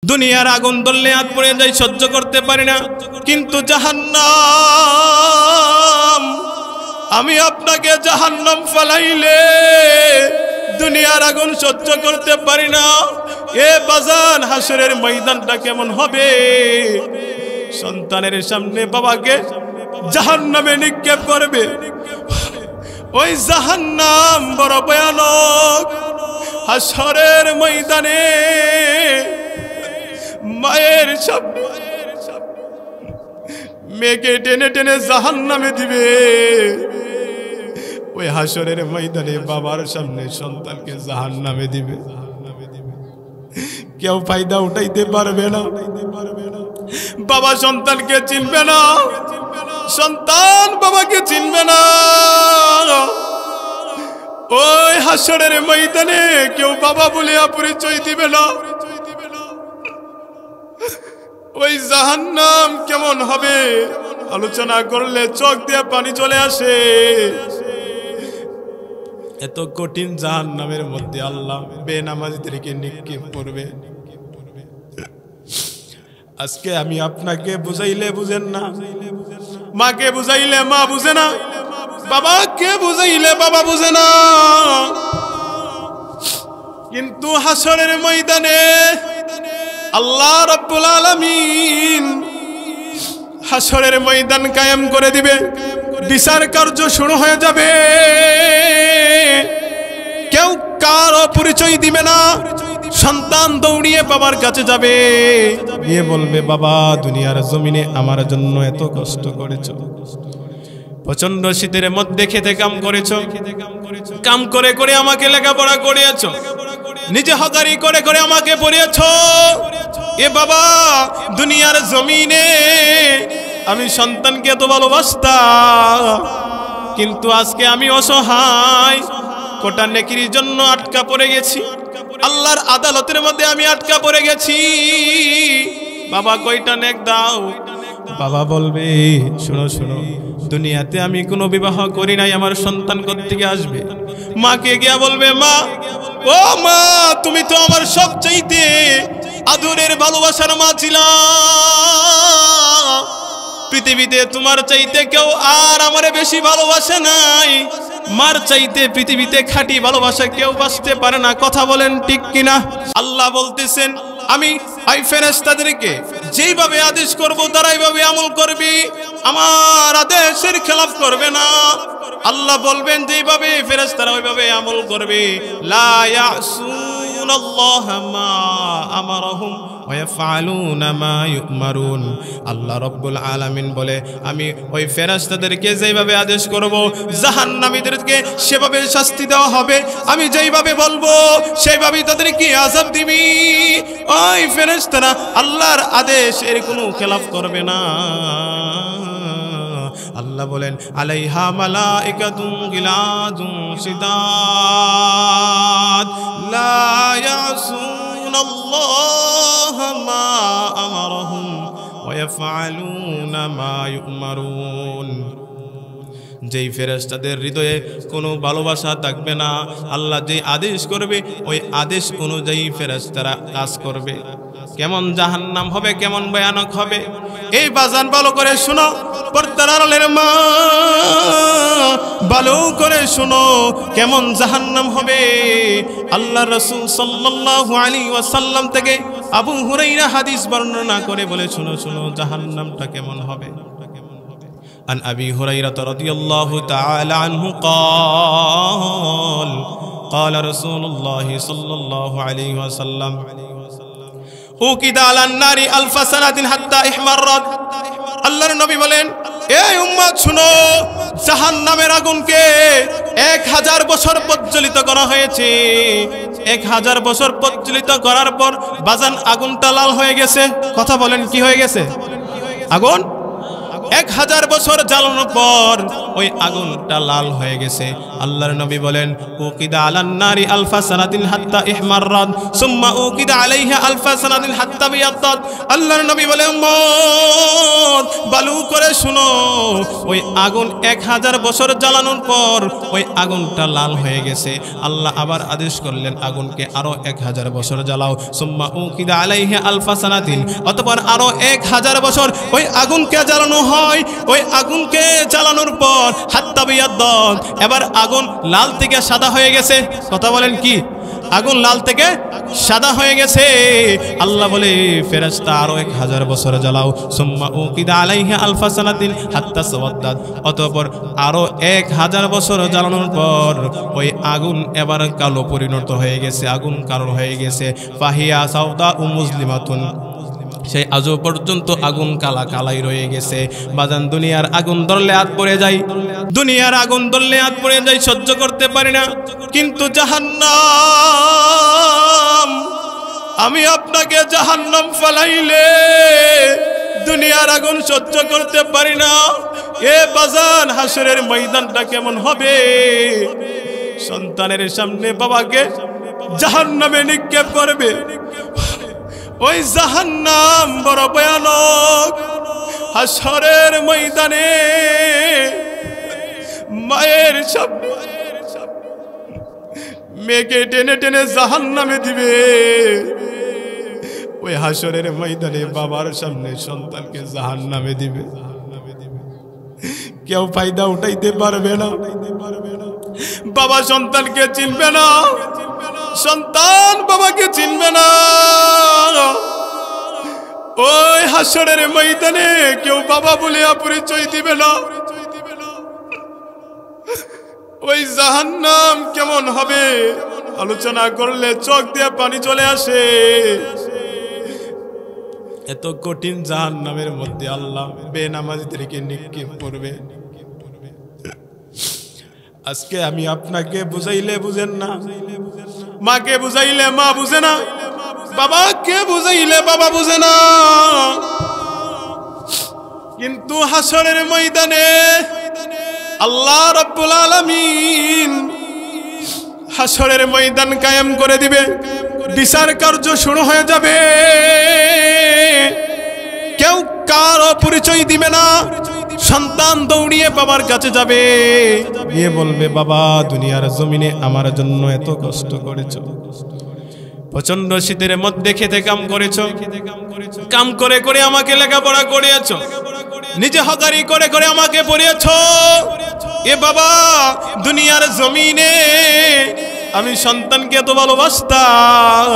দুনিয়ার আগুন ধরলে হাত পড়ে যায়, সহ্য করতে পারি না। কিন্তু জাহান্নাম, আমি আপনাকে জাহান্নাম ফালাইলে দুনিয়ার আগুন সহ্য করতে পারি না। এ বাজান, হাসরের ময়দানটা কেমন হবে? সন্তানের সামনে বাবাকে জাহান্নামে নিক্ষেপ করবে। ওই জাহান্নাম বড় ভয়ানক। হাসরের ময়দানে মায়ের সামনে মেয়েকে টেনে টেনে জাহান্নামে দিবে। ওই হাসরের ময়দানে বাবার সামনে সন্তানকে জাহান্নামে দিবে। কেউ ফায়দা উঠাইতে পারবে না। বাবা সন্তানকে চিনবে না, সন্তান বাবাকে চিনবে না। ওই হাসরের ময়দানে কেউ বাবা বলে পরিচয় দিবে না। ওই জাহান্নাম কেমন হবে আলোচনা করলে চোখ দিয়ে পানি চলে আসে। এত কঠিন জাহান্নামের মধ্যে আল্লাহ বেনামাজিদেরকে নিক্ষেপ করবে। আজকে আমি আপনাকে বুঝাইলে বুঝেন না, মাকে বুঝাইলে মা বুঝে না, বাবাকে বুঝাইলে বাবা বুঝে না। কিন্তু হাসরের ময়দানে আল্লাহ রাব্বুল আলামিন হাসরের ময়দান কায়েম করে দিবে। বিচার কার্য শুরু হয়ে যাবে। কেউ কারো পরিচয় দিবে না। সন্তান দৌড়িয়ে বাবার কাছে যাবে, গিয়ে বলবে, বাবা দুনিয়ার জমিনে আমার জন্য এত কষ্ট করেছো, প্রচন্ড শীতের মধ্যে খেতে কাম করেছো, কাম করে করে আমাকে লেখাপড়া করিয়েছো, নিজে হকারি করে করে আমাকে পড়িয়েছো। এ বাবা, দুনিয়ার জমিনে আমি সন্তানকে এত ভালোবাসতাম, কিন্তু আজকে আমি অসহায়, কোটা নেকির জন্য আটকা পড়ে গেছি, আল্লাহর আদালতের মধ্যে আমি আটকা পড়ে গেছি। বাবা কয়টা নেক দাও। বাবা বলবে, শোনো শোনো, দুনিয়াতে আমি কোনো বিবাহ করি নাই, আমার সন্তান কোত্থেকে আসবে? মাকে গিয়া বলবে, মা ও মা, তুমি তো আমার সবচাইতে আদরের ভালোবাসার মা ছিলা। পৃথিবীতে তোমার চাইতে কেউ আর আমারে বেশি ভালোবাসে নাই। মার চাইতে পৃথিবীতে খাঁটি ভালোবাসা কেউ বাঁচতে পারে না। কথা বলেন ঠিক কিনা? আল্লাহ বলতেছেন, আমি ওই ফেরেশতাদেরকে যেইভাবে আদেশ করব তারা এইভাবে আমল করবে, আমার আদেশের খেলাফ করবে না। আল্লাহ বলবেন যেইভাবে ফেরেশতারা ওইভাবে আমল করবে। লা ইয়াসুনাল্লাহা মা আমারহুম ওয়া ইয়াফআলুনা মা ইউমারুন। আল্লাহ রাব্বুল আলামিন বলে, আমি ওই ফেরেশতাদেরকে যেইভাবে আদেশ করব জাহান্নামীদেরকে সেভাবে শাস্তি দেওয়া হবে। আমি যেইভাবে বলবো সেইভাবেই তাদেরকে আযাব দিবি। ওই ফেরেশতারা আল্লাহর আদেশ এর কোনো খেলাফ করবে না। আল্লাহ বলেন, আলাইহা মালাইকাতুন গিলাযুন শিদাদ লা ইয়াসুনাল্লাহা মা আমারহুম ওয়া ইয়াফআলুনা মা ইউমারুন। যেই ফেরেশতাদের হৃদয়ে কোনো ভালোবাসা থাকবে না, আল্লাহ যে আদেশ করবে ওই আদেশ অনুযায়ী ফেরেশতারা কাজ করবে। কেমন জাহান্নাম হবে, কেমন ভয়ানক হবে, এই বাজান ভালো করে শোনো। পর্দার আড়ালের মা ভালো করে শোনো, কেমন জাহান্নাম হবে। আল্লাহ রাসূল সাল্লাল্লাহু আলাইহি ওয়াসাল্লাম থেকে আবু হুরায়রা হাদিস বর্ণনা করে বলে, শোনো শোনো জাহান্নামটা কেমন হবে। عن أبي هريرة رضي الله تعالى عنه قال قال رسول الله صلى الله عليه وسلم أوقد على النار ألف سنة حتى احمرت। আল্লাহর নবী বলেন, এই উম্মত শুনো, জাহান্নামের আগুনকে 1000 বছর প্রজ্বলিত করা হয়েছে। 1000 বছর প্রজ্বলিত করার পর বাজান আগুনটা লাল হয়ে গেছে। কথা বলেন, কি হয়ে গেছে? আগুন 1000 বছর জ্বালানোর পর ওই আগুনটা লাল হয়ে গেছে। আল্লাহর নবী বলেন উকিদা আলান নারি আলফা সানাতিন হাত্তা ইহমাররাত সুম্মা উকিদা আলাইহা আলফা সানাতিন হাত্তা বিয়াদ্দাত। আল্লাহর নবী বলেন উম্মত ভালো করে শুনো, ওই আগুন 1000 বছর জ্বালানোর পর ওই আগুনটা লাল হয়ে গেছে। আল্লাহ আবার আদেশ করলেন আগুনকে আরো 1000 বছর জ্বালাও। সুম্মা উকিদা আলাইহা আলফা সানাতিন, অতঃপর আরো 1000 বছর ওই আগুনকে জ্বালানো হয়। ওই আগুনকে জ্বালানোর পর হাত্তা বিয়াদ্দাত, এবার আগুন লাল থেকে সাদা হয়ে গেছে। কথা বলেন কি? আগুন লাল থেকে সাদা হয়ে গেছে। আল্লাহ বলে ফেরেশতা আরো 1000 বছর জ্বালাও। সুম্মা উকিদা আলাইহা আলফা সানাতিন হাত্তা সাওয়াদ্দাত, অতঃপর আরো 1000 বছর জ্বালানোর পর ওই আগুন এবার কালো পরিণত হয়ে গেছে, আগুন কালো হয়ে গেছে। ফাহিয়া সাওদা ও মুসলিমাতুন, সেই আজও পর্যন্ত আগুন কালা কালাই রয়ে গেছে। বাজান দুনিয়ার আগুন ধরলে হাত পড়ে যায়, দুনিয়ার আগুন ধরলে হাত পড়ে যায়, সহ্য করতে পারি না। কিন্তু জাহান্নাম, আমি আপনাকে জাহান্নাম ফালাইলে দুনিয়ার আগুন সহ্য করতে পারি না। এ বাজান হাসরের ময়দানটা কেমন হবে? সন্তানের সামনে বাবাকে জাহান্নামে নিক্ষেপ করবে। ওই জাহান্নাম বড় ভয়ানক। হাসরের ময়দানে মায়ের সামনে মেয়েকে টেনে টেনে জাহান্নামে দিবে। ওই হাসরের ময়দানে বাবার সামনে সন্তানকে জাহান্নামে দিবে। কেউ ফায়দা উঠাইতে পারবে না। বাবা সন্তানকে চিনবে না, সন্তান বাবাকে চিনবে না। ওই হাসরের ময়দানে কেউ বাবা বলে পরিচয় দিবে না। ওই জাহান্নাম কেমন হবে আলোচনা করলে চোখ দিয়ে পানি চলে আসে। এত কঠিন জাহান্নামের মধ্যে আল্লাহ বেনামাজিদেরকে নিক্ষেপ করবে। আজকে আমি আপনাকে বুঝাইলে বুঝেন না, মাকে বুঝাইলে মা বুঝে না, বাবাকে বুঝাইলে বাবা বুঝে না। কিন্তু হাসরের ময়দানে আল্লাহ রাব্বুল আলামিন হাসরের ময়দান কায়েম করে দিবে। বিচার কার্য শুরু হয়ে যাবে। কেউ কারো পরিচয় দিবে না। সন্তান দৌড়িয়ে বাবার কাছে যাবে, গিয়ে বলবে বাবা দুনিয়ার জমিনে আমার জন্য এত কষ্ট করেছো, প্রচন্ড শীতের মধ্যে খেতে কাম করেছো, কাম করে করে আমাকে লেখাপড়া করিয়েছো, নিজে হকারি করে করে আমাকে পড়িয়েছো। এ বাবা দুনিয়ার জমিনে আমি সন্তানকে এত ভালোবাসতাম,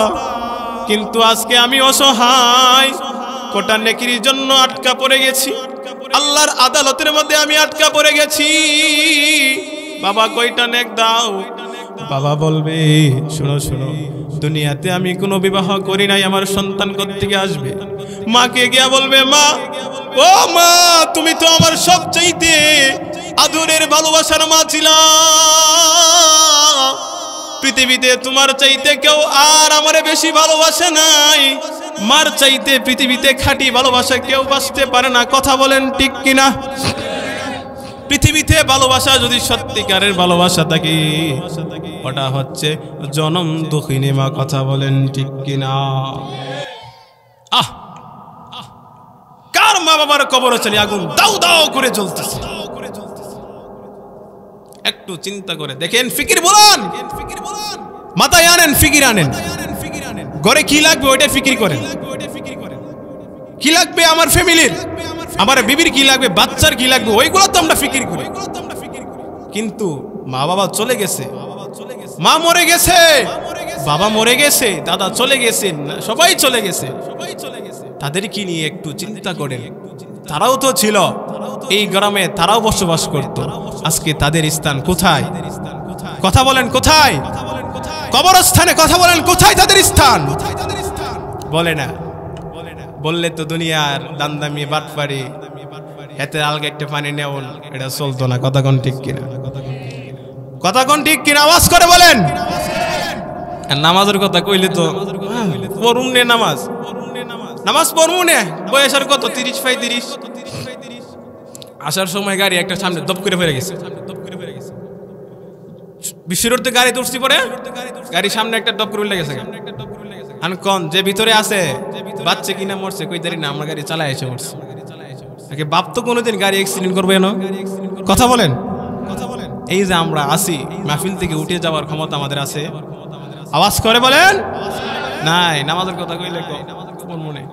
কিন্তু আজকে আমি অসহায়, কোটা নেকির জন্য আটকা পড়ে গেছি, আল্লাহর আদালতের মধ্যে আমি আটকা পড়ে গেছি। বাবা কয়টা নেক দাও। বাবা বলবে শোনো শোনো, দুনিয়াতে আমি কোনো বিবাহ করি নাই, আমার সন্তান কোত্থেকে আসবে? মাকে গিয়া বলবে মা, ও মা তুমি তো আমার সবচাইতে আদরের ভালোবাসার মা ছিলা, পৃথিবীতে তোমার চাইতে কেউ আর আমারে বেশি ভালোবাসে নাই, মার চাইতে পৃথিবীতে খাঁটি ভালোবাসা কেউ বাঁচতে পারে না। কথা বলেন ঠিক কিনা? পৃথিবীতে ভালোবাসা যদি সত্যিকারের ভালোবাসা থাকে ওটা হচ্ছে জনম দুঃখিনী মা। কথা বলেন ঠিক কিনা? আহ কার মা বাবার কবর চলে আগুন দাও দাও করে জ্বলতেছে, একটু চিন্তা করে দেখেন। ফিকির বলেন, মাথায় আনেন, ফিকির আনেন, ঘরে কি লাগবে ওইটা ফিকির করেন। কি লাগবে আমার ফ্যামিলির, আমার বিবির কি লাগবে, বাচ্চার কি লাগবে, ওইগুলো তো আমরা ফিকির করি। কিন্তু মা বাবা চলে গেছে, মা মরে গেছে, বাবা মরে গেছে, দাদা চলে গেছেন, সবাই চলে গেছে, তাদের কি নিয়ে একটু চিন্তা করেন। তারাও তো ছিল এই গ্রামে, তারাও বসবাস করত, আজকে তাদের স্থান কোথায়? কথা বলেন কোথায়? কবরস্থানে। কথা বলেন কোথায় তাদের স্থান? বলে না, বললে তো দুনিয়ার দামদামি বাটপাড়ি এতে আলগা একটা পানি নেওন এটা চলতো না। কথা কোন ঠিক কিনা? কথা কোন ঠিক কিনা? আওয়াজ করে বলেন। নামাজের কথা কইলে তো পড়ুন নে, নামাজ নামাজ পড়বো নে, বয়সের কত 30-35, আসার সময় গাড়ি একটা সামনে দপ করে ফেলে গেছে, বিশ্বরোডে গাড়ি তুলছি পরে গাড়ির সামনে একটা দপ করে লেগেছে। আমি কোন যে ভিতরে আছে বাচ্চা কিনা মরছে কই দাঁড়ি না, আমার গাড়ি চালায় এসে মরছে। বাপ তো কোনোদিন গাড়ি অ্যাক্সিডেন্ট করবে না? কথা বলেন। এই যে আমরা আসি, মাহফিল থেকে উঠে যাওয়ার ক্ষমতা আমাদের আছে? আওয়াজ করে বলেন নাই। নামাজের কথা কইলে কোন মনে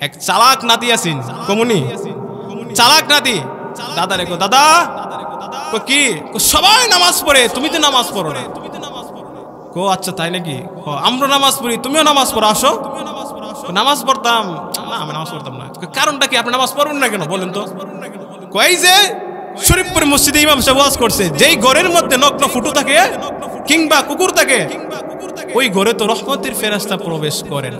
এক চালাক নাতি আছেন, কমুনি চালাক নাতি। দাদা রেখো, দাদা কি সবাই নামাজ পড়ে, তুমি তো নামাজ পড়ো না? কো আচ্ছা তাই নাকি, আমরা নামাজ পড়ি, তুমিও নামাজ পড়ো, আসো। নামাজ পড়তাম না, আমি নামাজ পড়তাম না। কারণটা কি, আপনি নামাজ পড়বেন না কেন বলেন তো? কই যে শরীফপুর মসজিদে ইমাম সাহেব ওয়াজ করছে, যেই ঘরের মধ্যে নগ্ন ফুটু থাকে কিংবা কুকুর থাকে ওই ঘরে তো রহমতের ফেরেশতা প্রবেশ করে না।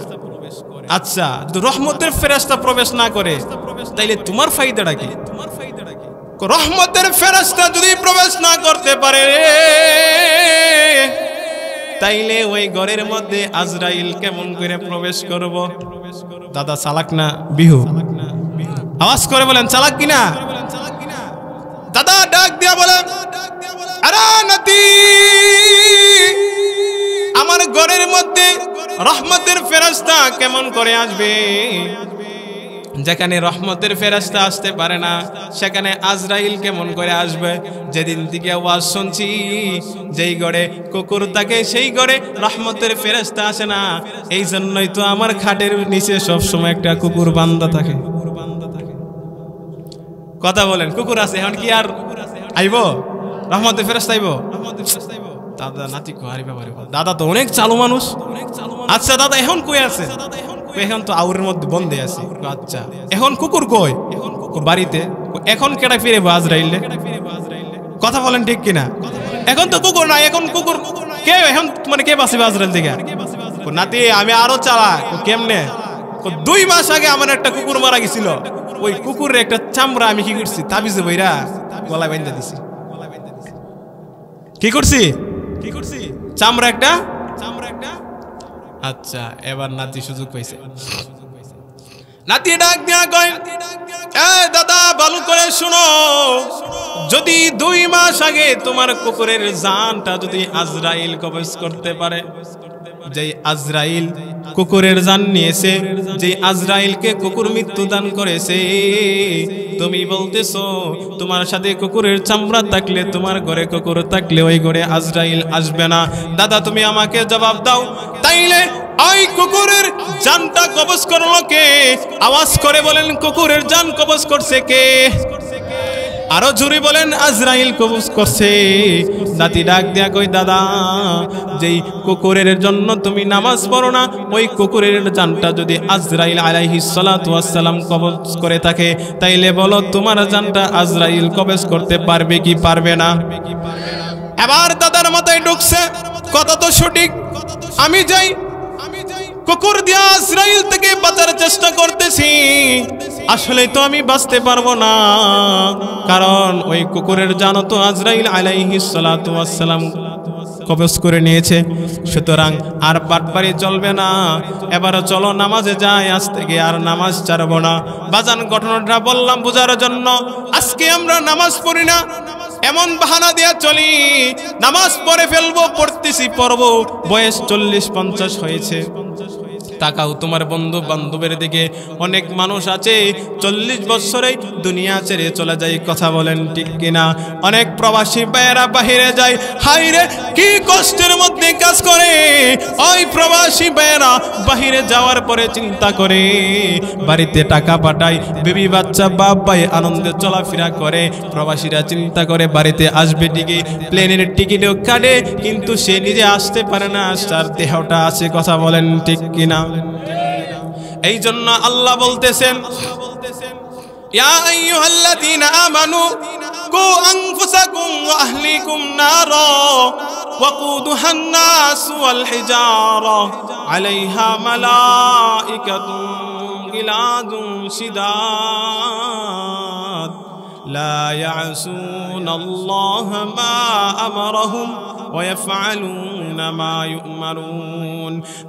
আচ্ছা, রহমতের ফেরেশতা প্রবেশ না করে তাইলে তোমার ফায়দাটা কি? রহমতের ফেরেশতা যদি প্রবেশ না করতে পারে তাইলে ওই ঘরের মধ্যে আজরাইল কেমন করে প্রবেশ করব? দাদা চালাক না বিহু? আওয়াজ করে বলেন চালাক কিনা? দাদা ডাক দিয়া বলে, আরে নাতি, আমার ঘরের মধ্যে রহমতের ফেরেশতা কেমন করে আসবে? যেখানে রহমতের ফেরেশতা আসতে পারে না সেখানে আজরাইল কেমন করে আসবে? যেদিন থেকে আওয়াজ শুনছি যেই ঘরে কুকুর থাকে সেই ঘরে রহমতের ফেরেশতা আসে না, এই জন্যই তো আমার খাটের নিচে সবসময় একটা কুকুর বান্ধা থাকে। কথা বলেন, কুকুর আছে এখন কি আর আইব? রহমতের ফেরেশতা আইব? দাদা নাতি কোয়ারি বাবারে, দাদা তো অনেক চালু মানুষ। আচ্ছা দাদা এখন কই আছে? এখন তো আউরের মধ্যে বন্ধে আছে। আচ্ছা এখন কুকুর কই? বাড়িতে। এখন কেডা ফিরে আজরাইলে? কথা বলেন ঠিক কিনা? এখন তো কুকুর নাই, এখন কুকুর কে? এখন মানে কে বাঁচিবে আজরাইল থেকে? নাতি আমি আরো চালাক। কেমনে? 2 মাস আগে আমার একটা কুকুর মারা গেছিল, ওই কুকুরের একটা চামড়া আমি কি করছি, তাবিজে বইরা গলায় বাঁধা দিছি। কি করছি? চামড়া একটা। আচ্ছা এবার নাতি সুযোগ পাইছে। নাতি ডাক দিয়া কয়, এ দাদা ভালো করে শুনো, যদি 2 মাস আগে তোমার কুকুরের জানটা যদি আজরাইল কবজ করতে পারে, যেই আজরাইল কুকুরের জান নিয়েছে, যে আজরাইলকে কুকুর মৃত্যু দান করেছে, তুমি বলতেছো তোমার সাথে কুকুরের চামড়া থাকলে, তোমার ঘরে কুকুর থাকলে ওই ঘরে আজরাইল আসবে না? দাদা তুমি আমাকে জবাব দাও, তাইলে ওই কুকুরের জানটা কবজ করলো কে? আওয়াজ করে বলেন কুকুরের জান কবজ করছে কে? আরো জোরে বলেন আজরাইল কবজ করছে। নাতি ডাক দিয়া কই, দাদা যেই কুকুরের জন্য তুমি নামাজ পড়ো না, ওই কুকুরের জানটা যদি আজরাইল আলাইহিস সালাতু ওয়াস সালাম কবজ করে থাকে, তাইলে বলো তোমার জানটা আজরাইল কবজ করতে পারবে কি পারবে না? এবার দাদার মাথায় ঢুকছে, কথা তো সঠিক। আমি যাই কুকুর দিয়া আজরাইল থেকে বাঁচার চেষ্টা করতেছি, আসলে তো আমি বাঁচতে পারবো না, কারণ ওই কুকুরের জান তো আজরাইল আলাইহিস সালাতু ওয়াস সালাম কবজ করে নিয়েছে। সুতরাং আর বাটবাড়ি চলবে না, এবারে চলো নামাজে যাই, আজ থেকে আর নামাজ ছাড়বো না। বাজান ঘটনাটা বললাম বোঝার জন্য। আজকে আমরা নামাজ পড়ি না, এমন বাহানা দিয়া চলি নামাজ পড়ে ফেলবো, পড়তেছি পড়বো, বয়স 40-50 হয়েছে। তাকাও তোমার বন্ধু বান্ধবের দিকে, অনেক মানুষ আছে 40 বছরে দুনিয়া ছেড়ে চলে যায়। কথা বলেন ঠিক কিনা? অনেক প্রবাসী ভাইয়েরা বাহিরে যায়, হাইরে কি কষ্টের মধ্যে কাজ করে। ওই প্রবাসী ভাইয়েরা বাহিরে যাওয়ার পরে চিন্তা করে, বাড়িতে টাকা পাঠায়, বেবি বাচ্চা বাপ ভাই আনন্দে চলাফেরা করে। প্রবাসীরা চিন্তা করে বাড়িতে আসবে ঠিকই, প্লেনের টিকিটও কাটে, কিন্তু সে নিজে আসতে পারে না, তার দেহটা আছে। কথা বলেন ঠিক কিনা? এই জন্য আল্লাহ বলতেছেন, ইয়া আইয়ুহাল্লাযীনা আমানু কু আনফুসাকুম ওয়া আহলিকুম নারা ওয়াকুদুহান নাস ওয়াল হিজারা আলাইহা মালাইকাতুন গিলাদুন শিদাদ লা ইয়াসুনাল্লাহা মা আমারাহুম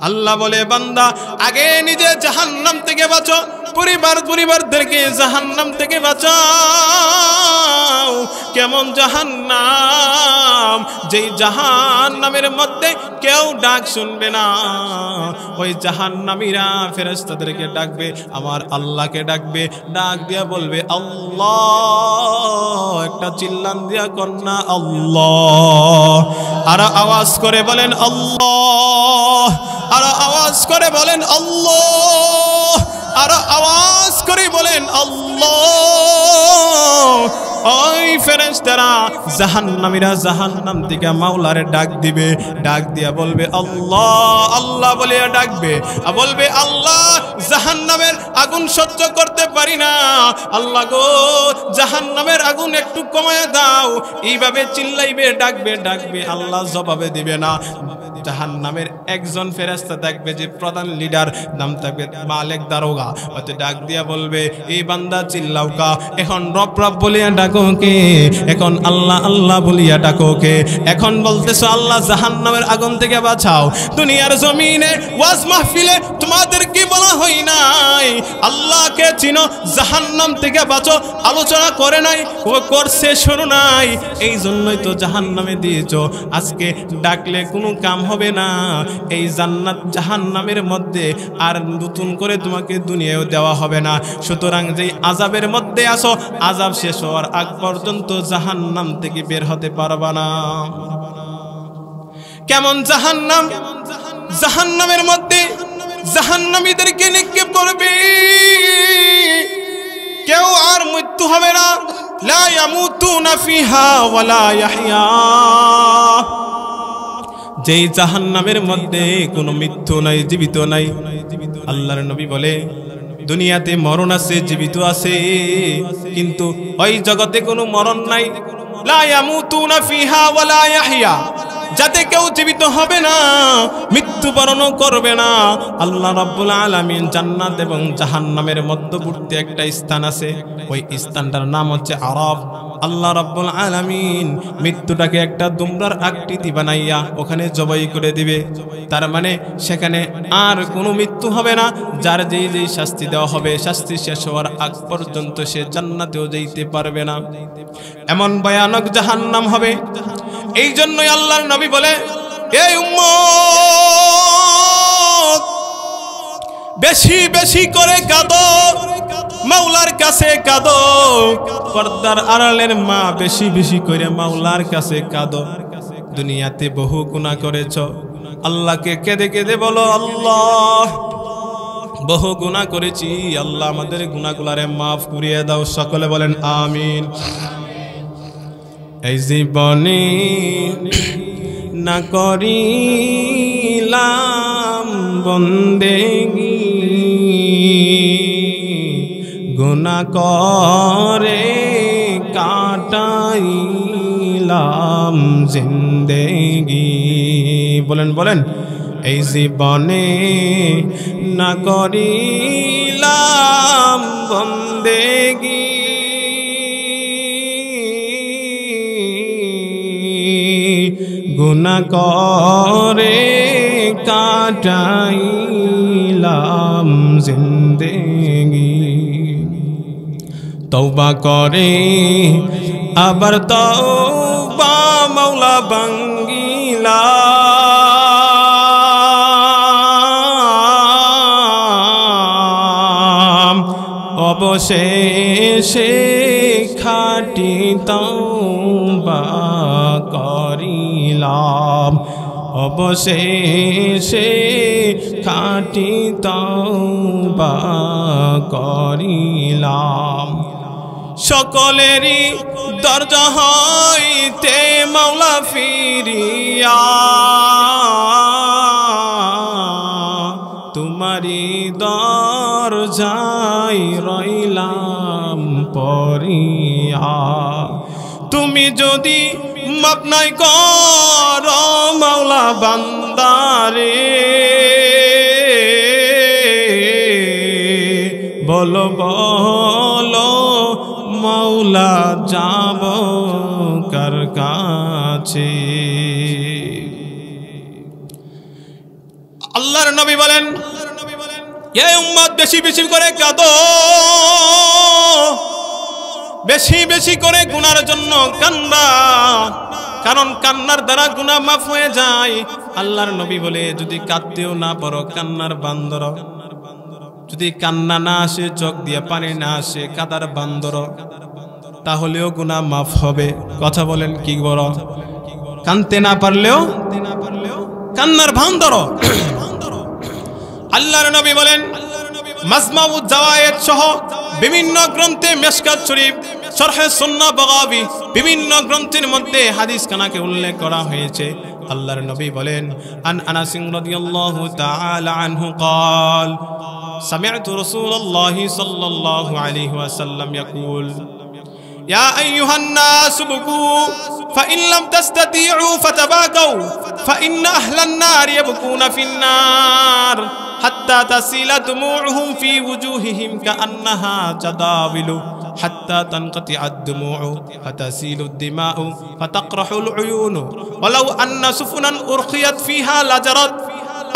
আল্লাহ বলে, বান্দা আগে নিজে জাহান্নাম থেকে বাঁচো, পরিবারদেরকে জাহান্নাম থেকে বাঁচাও। কেমন জাহান্নাম, যেই জাহান্নামের মধ্যে কেউ ডাক শুনবে না। ওই জাহান্নামীরা ফেরেশতাদেরকে ডাকবে, আমার আল্লাহকে ডাকবে, ডাক দিয়া বলবে আল্লাহ। একটা চিল্লান দিয়া কন্যা আল্লাহ। আর আওয়াজ করে বলেন আল্লাহ, আর আওয়াজ করে বলেন আল্লাহ, আর আওয়াজ করে বলেন আল্লাহ। ওই ফেরেশতারা জাহান্নামীরা জাহান্নাম থেকে মাওলারে ডাক দিবে, ডাক দিয়া বলবে আল্লাহ আল্লাহ বলিয়া ডাকবে, বলবে আল্লাহ জাহান্নামের আগুন সহ্য করতে পারি না, আল্লাহ গো জাহান্নামের আগুন একটু কমায় দাও। এইভাবে চিল্লাইবে, ডাকবে ডাকবে, আল্লাহ জবাবে দিবে না। জাহান্নামের একজন ফেরেশতা থাকবে, যে প্রধান লিডার, নাম থাকবে মালিক দারোগা, ওতে ডাক দিয়া বলবে এই বান্দা চিল্লাও কা, এখন রব রব বলিয়া ডাকো কে, এখন আল্লাহ আল্লাহ বলিয়া ডাকো কে। এখন বলতেছো আল্লাহ জাহান্নামের আগুন থেকে বাঁচাও। দুনিয়ার জমিনে ওয়াজ মাহফিলে তোমাদের কি বলা হয় নাই আল্লাহকে চিনো, জাহান্নাম থেকে বাঁচো, আলোচনা করে নাই, ও করছে শুরু নাই। এই জন্যই তো জাহান্নামে দিয়েছো। আজকে ডাকলে কোনো কাম হবে না। এই জান্নাত জাহান্নামের মধ্যে আর নতুন করে তোমাকে দুনিয়ায় দেওয়া হবে না। সুতরাং যেই আযাবের মধ্যে আসো, আযাব শেষ হওয়ার আগ পর্যন্ত জাহান্নাম থেকে বের হতে পারবা না। কেমন জাহান্নাম, জাহান্নামের মধ্যে জাহান্নামীদেরকে নিক্ষেপ করবে, কেউ আর মৃত্যু হবে না। লা ইয়ামুতুনা ফিহা ওয়ালা ইয়াহইয়া। যেই জাহান্নামের মধ্যে কোনো মৃত্যু নাই, জীবিত নাই। আল্লাহর নবী বলে দুনিয়াতে মরণ আছে, জীবিত আছে, কিন্তু ওই জগতে কোনো মরণ নাই। লা ইয়ামুতুনা ফিহা ওয়ালা ইয়াহইয়া, যাতে কেউ জীবিত হবে না, মৃত্যুবরণও করবে না। আল্লাহ রাব্বুল আলামিন জান্নাত এবং জাহান্নামের মধ্যবর্তী একটা স্থান আছে, ওই স্থানটার নাম হচ্ছে আরাফ। আল্লাহ রাব্বুল আলামিন মৃত্যুটাকে একটা দুমড়ার আকৃতি বানাইয়া ওখানে জবাই করে দিবে। তার মানে সেখানে আর কোনো মৃত্যু হবে না। যার যেই যেই শাস্তি দেওয়া হবে, শাস্তি শেষ হওয়ার আগ পর্যন্ত সে জান্নাতেও যেতে পারবে না। এমন ভয়ানক জাহান্নাম হবে। এই জন্যই আল্লাহর নবী বলে এই উম্মত বেশি বেশি করে কাঁদো, মাওলার কাছে কাঁদো। পর্দার আড়ালের মা বেশি বেশি করে মাওলার কাছে কাঁদো। দুনিয়াতে বহু গুনাহ করেছো, আল্লাহকে কেঁদে কেঁদে বলো আল্লাহ বহু গুনাহ করেছি, আল্লাহ আমাদের গুনাহগুলারে মাফ করিয়ে দাও। সকলে বলেন আমিন। এই জীবনে না করিলাম বন্দেগি, গুনাহ করে কাটাইলাম জিন্দেগি। বলেন বলেন, এই জীবনে না করিলাম বন্দেগি, গুনাহ করে কাটাইলাম জিন্দেগি। তওবা করে আবার তওবা মাওলা ভাঙ্গিলা, অবশেষে খাঁটি তওবা করিলাম, অবশেষে খাঁটি তওবা করিলাম। সকলেরই দরজা হইতে মাওলা ফিরিয়া, তোমারি দরজায় রইলাম পরিয়া। তুমি যদি মাপ নাই করো মাওলা বান্দারে, বলো বলো মাওলা যাব কার কাছে। আল্লাহর নবী বলেন কে উম্মত বেশি বেশি করে কাঁদো, বেশি বেশি করে গুনার জন্য কান্না, কারণ কান্নার দ্বারা গুনাহ মাফ হয়ে যায়। আল্লাহর নবী বলে যদি কাঁদতেও না পারো কান্নার বান্দর, যদি কান্না না আসে চোখ দিয়ে পানি না আসে কাদার বান্দর, তাহলেও গুনাহ মাফ হবে। কথা বলেন কি বড়? কানতে না পারলেও কান্নার বান্দর। আল্লাহর নবী বলেন মাজমাউজ জাওয়ায়েদ সহ বিভিন্ন গ্রন্থে, মিশকাত শরীফ, শরহে সুন্নাহ বাগাবী, বিভিন্ন গ্রন্থের মধ্যে হাদিস খানাকে উল্লেখ করা হয়েছে। আল্লাহর নবী বলেন আন আনাস রাদিয়াল্লাহু তাআলা আনহু قال سمعت رسول الله صلى الله عليه وسلم يقول يا أيها الناس ابكوا فإن لم تستطيعوا فتباكوا فإن أهل النار يبكون في النار حتى تسيل دموعهم في وجوههم كأنها جداول حتى تنقطع الدموع فتسيل الدماء فتقرح العيون ولو أن سفنا أرخيت فيها لجرت।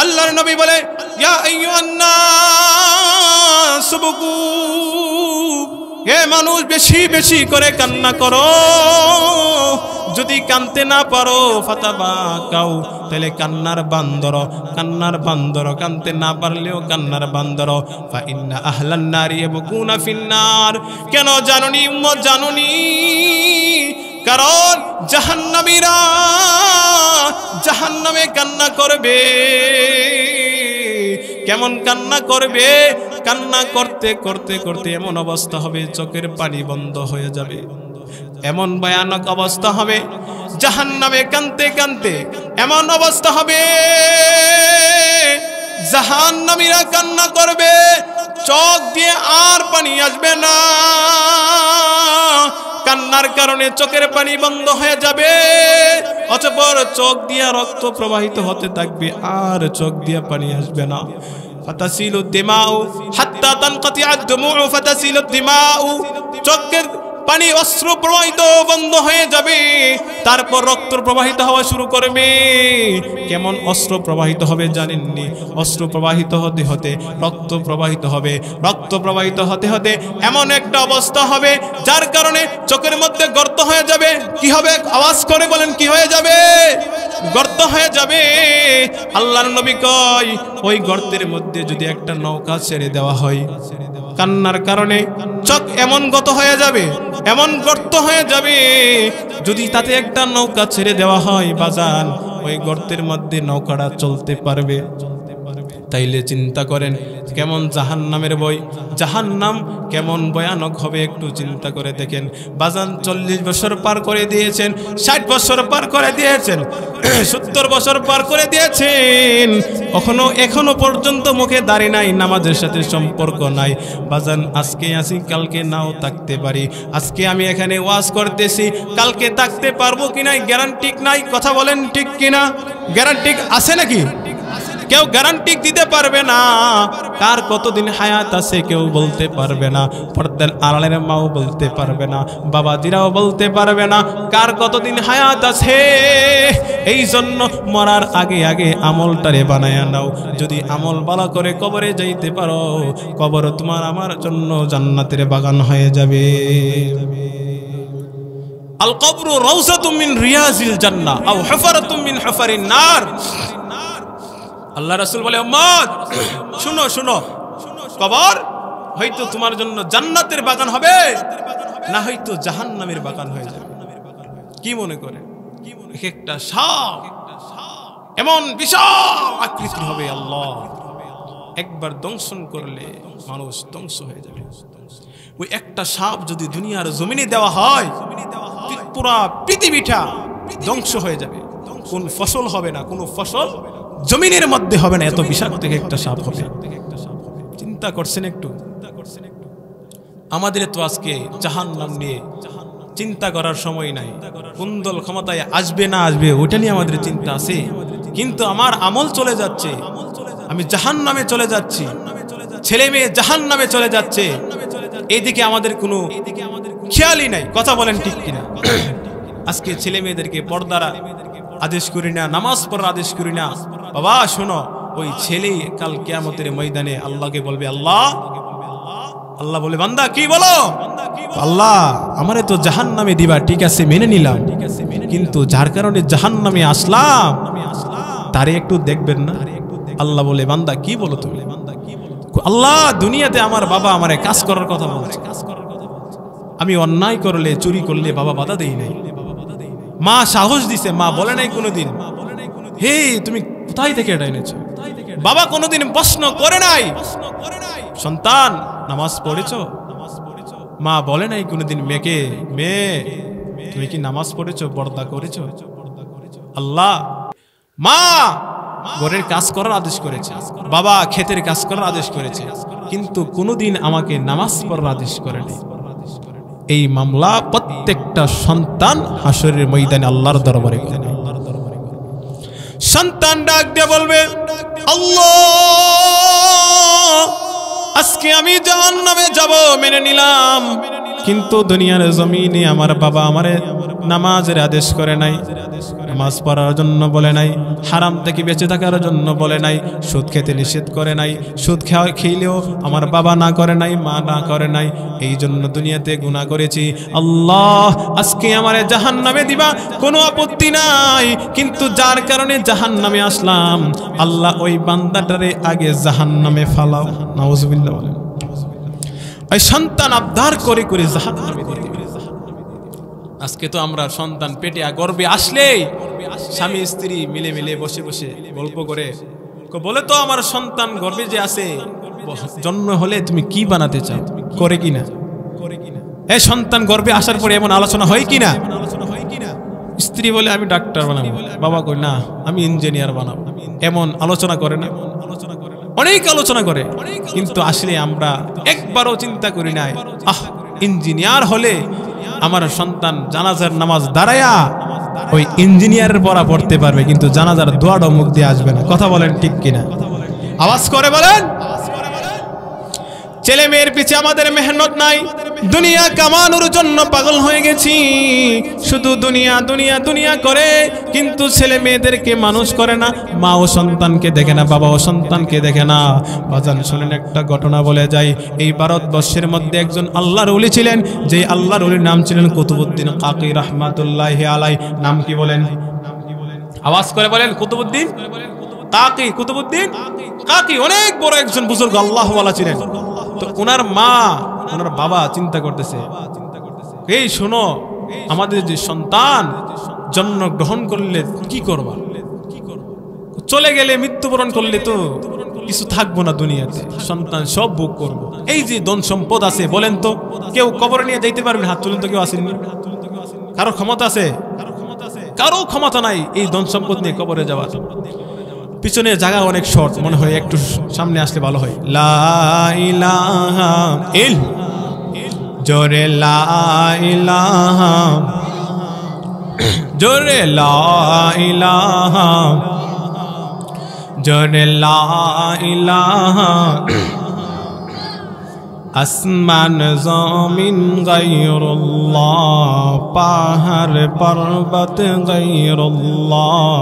আল্লাহর নবী বলে ইয়া আইয়ুহান নাস বুকু, হে মানুষ বেশি বেশি করে কান্না করো, যদি কানতে না পারো ফাতাবাকাউ, তাহলে কান্নার বান্দর, কান্নার বান্দর, কানতে না পারলেও কান্নার বান্দর। ফা ইন্না আহলান নারি ইয়াবকুনা ফিন্নার, কেন জানুনি উম্মত জানুনি? কারণ জাহান্নামীরা জাহান্নামে কান্না করবে। কেমন কান্না করবে? কান্না করতে করতে করতে এমন অবস্থা হবে চোখের পানি বন্ধ হয়ে যাবে, এমন ভয়ানক অবস্থা হবে জাহান্নামে কানতে কানতে এমন অবস্থা হবে জাহান্নামীরা কান্না করবে, চোখ দিয়ে আর পানি আসবে না, কান্নার কারণে চোখের পানি বন্ধ হয়ে যাবে, অতঃপর চোখ দিয়ে রক্ত প্রবাহিত হতে থাকবে, আর চোখ দিয়ে পানি আসবে না। ফাতাসিলু দিমাউ হাত্তা তানকাতিআদ দুমুউ ফাতাসিলু দিমাউ, চোখের পানি অশ্রু প্রবাহিত বন্ধ হয়ে যাবে, তারপর রক্ত প্রবাহিত হওয়া শুরু করবে। কেমন অশ্রু প্রবাহিত হবে জানেননি? অশ্রু প্রবাহিত হতে হতে রক্ত প্রবাহিত হবে, রক্ত প্রবাহিত হতে হতে এমন একটা অবস্থা হবে যার কারণে চোখের মধ্যে গর্ত হয়ে যাবে। কি হবে? আওয়াজ করে বলেন কি হয়ে যাবে? গর্ত হয়ে যাবে। আল্লাহর নবী কয় ওই গর্তের মধ্যে যদি একটা নৌকা ছেড়ে দেওয়া হয়, কান্নার কারণে চোখ এমন গত হয়ে যাবে, এমন গর্ত হয়ে যাবে, যদি তাতে একটা নৌকা ছেড়ে দেওয়া হয় বাজান, ওই গর্তের মধ্যে নৌকাটা চলতে পারবে। তাইলে চিন্তা করেন কেমন জাহান্নামের বই, জাহান্নাম কেমন ভয়ানক হবে একটু চিন্তা করে দেখেন। বাজান 40 বছর পার করে দিয়েছেন, 60 বছর পার করে দিয়েছেন, 70 বছর পার করে দিয়েছেন, এখনো পর্যন্ত মুখে দাড়ি নাই, নামাজের সাথে সম্পর্ক নাই। বাজান আজকে আসি কালকে নাও থাকতে পারি, আজকে আমি এখানে ওয়াজ করতেছি, কালকে থাকতে পারবো কিনা গ্যারান্টি নাই। কথা বলেন ঠিক কিনা? গ্যারান্টি আছে নাকি? কেউ গ্যারান্টি দিতে পারবে না। কার কতদিন হায়াত আছে কেউ বলতে পারবে না, পর্দার আড়ালের মাও বলতে পারবে না, বাবাজিরাও বলতে পারবে না কার কতদিন হায়াত আছে। এই জন্য মরার আগে আগে আমলটারে বানায়া নাও। যদি আমল ভালো করে কবরে যাইতে পারো, কবর তোমার আমার জন্য জান্নাতের বাগান হয়ে যাবে। আল কবরু রাউযাতুম মিন রিয়াজিল জান্নাহ আও হুফরাতুম মিন হুফারিন নার। আল্লাহ রাসূল বলে উম্মত শুনো শুনো, কবর হয়তো তোমার জন্য জান্নাতের বাগান হবে, না হয়তো জাহান্নামের বাগান হয়ে যাবে। কি মনে করে? এক একটা সাপ এমন বিশাল আকৃতির হবে, আল্লাহ একবার দংশন করলে মানুষ ধ্বংস হয়ে যাবে। ওই একটা সাপ যদি দুনিয়ার জমিনে দেওয়া হয়, পুরা পৃথিবীটা ধ্বংস হয়ে যাবে। কোন ফসল হবে না, কোনো ফসল জমিনের মধ্যে হবে না, এত বিষাক্ত একটা সাপ হবে। চিন্তা করছেন একটু? আমাদের তো আজকে জাহান্নাম নিয়ে চিন্তা করার সময় নাই। কোন দল ক্ষমতায় আসবে না আসবে ওটা নিয়ে আমাদের চিন্তা আছে, কিন্তু আমার আমল চলে যাচ্ছে, আমি জাহান্নামে চলে যাচ্ছি, ছেলে মেয়ে জাহান্নামে চলে যাচ্ছে, এইদিকে আমাদের কোনো খেয়ালই নাই। কথা বলেন ঠিক কিনা? আজকে ছেলে মেয়েদেরকে পর্দার আদেশ করি না, নামাজ পড়ার আদেশ করি না। বাবা শোনো, ওই ছেলেই কাল কিয়ামতের ময়দানে আল্লাহকে বলবে, আল্লাহ আল্লাহ বলে, বান্দা কি বলো? আল্লাহ আমারে তো জাহান্নামে দিবা, ঠিক আছে মেনে নিলাম, কিন্তু যার কারণে জাহান্নামে আসলাম তারে একটু দেখবেন না? আল্লাহ বলে, বান্দা কি বলো তুমি? আল্লাহ দুনিয়াতে আমার বাবা আমারে কাজ করার কথা বলছে, আমি অন্যায় করলে চুরি করলে বাবা বাধা দেই নাই, মা সাহস দিছে, মা বলে নাই কোনোদিন হে তুমি কোথায় থেকে এটা এনেছো, বাবা কোনোদিন প্রশ্ন করে নাই সন্তান নামাজ পড়েছো, মা বলে নাই কোনোদিন মেয়েকে, মেয়ে তুমি কি নামাজ পড়েছো, পর্দা করেছো? আল্লাহ মা ঘরের কাজ করার আদেশ করেছে, বাবা ক্ষেতের কাজ করার আদেশ করেছে, কিন্তু কোনোদিন আমাকে নামাজ পড়ার আদেশ করেনি। এই মামলা প্রত্যেকটা সন্তান হাসরের ময়দানে আল্লাহর দরবারে করবে। সন্তান ডাক দিয়ে বলবে, আল্লাহ আজকে আমি জাহান্নামে যাব মেনে নিলাম, কিন্তু দুনিয়ার জমিনে আমার বাবা আমারে নামাজের আদেশ করে নাই, নামাজ পড়ার জন্য বলে নাই, হারাম থেকে বেঁচে থাকার জন্য বলে নাই, সুদ খেতে নিষেধ করে নাই, সুদ খেলেও আমার বাবা না করে নাই, মা না করে নাই, এই জন্য দুনিয়াতে গুনাহ করেছি। আল্লাহ আজকে আমারে জাহান্নামে দিবা, কোনো আপত্তি নাই, কিন্তু যার কারণে জাহান্নামে আসলাম আল্লাহ ওই বান্দাটারে আগে জাহান্নামে ফালাও। নাউজুবিল্লাহ বলেন। ওই সন্তান আবদার করে করে জাহান্নামে দিতে। আজকে তো আমরা সন্তান পেটে গর্ভে আসলেই স্বামী স্ত্রী মিলে মিলে বসে বসে গল্প করে বলে, তো আমার সন্তান গর্ভে যে আছে, জন্ম হলে তুমি কি বানাতে চাও, করে কিনা? এই সন্তান গর্ভে আসার পরে এমন আলোচনা হয় কিনা? স্ত্রী বলে আমি ডাক্তার বানাবো, বাবা কই না আমি ইঞ্জিনিয়ার বানাবো, এমন আলোচনা করে না? অনেক আলোচনা করে, কিন্তু আসলে আমরা একবারও চিন্তা করি নাই, ইঞ্জিনিয়ার হলে আমার সন্তান জানাজার নামাজ দাঁড়ায়া ওই ইঞ্জিনিয়ারের পড়া পড়তে পারবে, কিন্তু জানাজার দোয়াটা মুখ দিয়ে আসবে না। কথা বলেন ঠিক কিনা? আওয়াজ করে বলেন। ছেলে মেয়ের পিছে আমাদের মেহনত নাই, দুনিয়া কামানোর জন্য পাগল হয়ে গেছি, শুধু দুনিয়া দুনিয়া দুনিয়া করে, কিন্তু ছেলে মেয়েদেরকে মানুষ করে না, মা ও সন্তানকে দেখে না, বাবা ও সন্তানকে দেখে না। বাজান শুনেন একটা ঘটনা বলে যাই। এই ভারতবর্ষের মধ্যে একজন আল্লাহর ওলি ছিলেন, যে আল্লাহর ওলির নাম ছিলেন কুতুবউদ্দিন কাকি রাহমাতুল্লাহি আলাইহি। নাম কি বলেন? আওয়াজ করে বলেন। কুতুবউদ্দিন কাকি, কুতুবউদ্দিন কাকি অনেক বড় একজন বুজুর্গ আল্লাহওয়ালা ছিলেন। তো ওনার মা ওনার বাবা চিন্তা করতেছে, এই শোনো আমাদের যে সন্তান জন্মগ্রহণ করলে কি করবা, চলে গেলে মৃত্যুবরণ করলে তো কিছু থাকবো না দুনিয়াতে, সন্তান সব ভোগ করবো, এই যে ধন সম্পদ আছে বলেন তো কেউ কবরে নিয়ে যাইতে পারবেন? হাত তুলেন তো। কেউ আসেননি? কারো ক্ষমতা আছে? কারো ক্ষমতা নাই এই ধন সম্পদ নিয়ে কবরে যাওয়ার। পিছনে জায়গা অনেক শর্ট, মনে হয় একটু সামনে আসলে ভালো হয়। লা ইলাহা ইল্লাল্লাহ, জোরে লা ইলাহা, জোরে লা ইলাহা, জোরে লা ইলাহা। আসমান জমিন গায়রুল্লাহ, পাহাড় পর্বত গায়রুল্লাহ,